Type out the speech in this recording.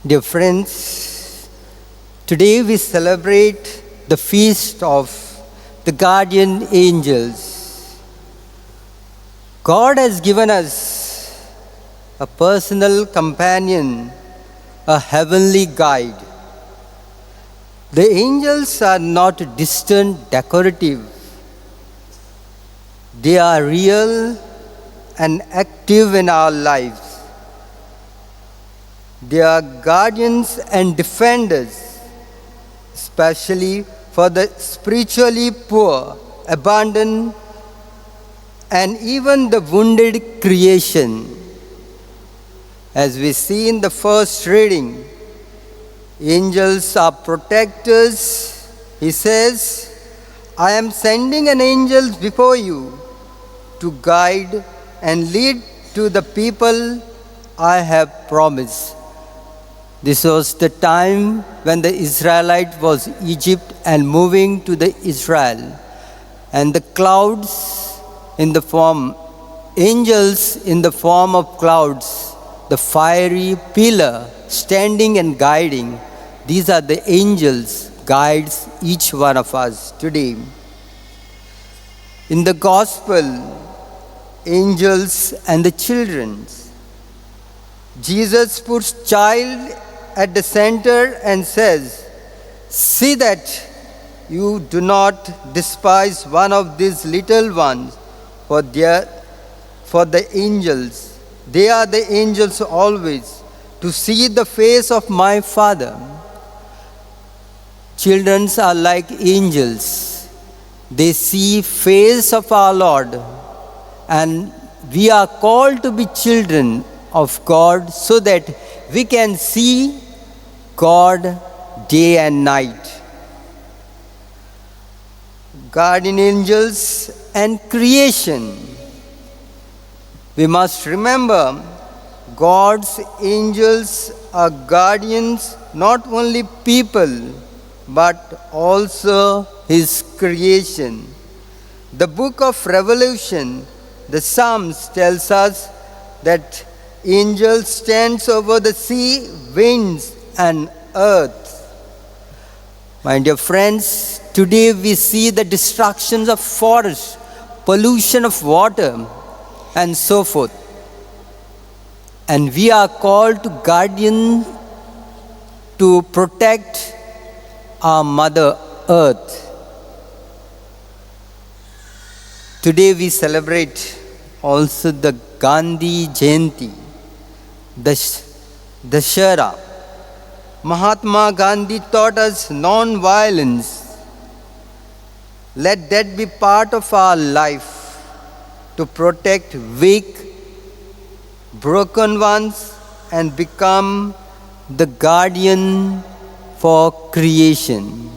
Dear friends, today we celebrate the feast of the guardian angels. God has given us a personal companion, a heavenly guide. The angels are not distant, decorative. They are real and active in our lives. They are guardians and defenders, especially for the spiritually poor, abandoned, and even the wounded creation. As we see in the first reading, angels are protectors. He says, I am sending an angel before you to guide and lead to the people I have promised. This was the time when the Israelite was Egypt and moving to the Israel. And the clouds in the form, angels in the form of clouds, the fiery pillar standing and guiding. These are the angels, guides each one of us today. In the gospel, angels and the children. Jesus puts child at the center and says, see that you do not despise one of these little ones, for the angels. They are the angels always, to see the face of my Father. Children are like angels. They see face of our Lord. And we are called to be children of God so that we can see God day and night. Guardian angels and creation. We must remember God's angels are guardians, not only people, but also His creation. The book of Revelation, the Psalms tells us that angel stands over the sea, winds, and earth. My dear friends, today we see the destructions of forests, pollution of water, and so forth. And we are called to guardian to protect our Mother Earth. Today we celebrate also the Gandhi Jayanti, the Dashera. Mahatma Gandhi taught us non-violence. Let that be part of our life to protect weak, broken ones and become the guardian for creation.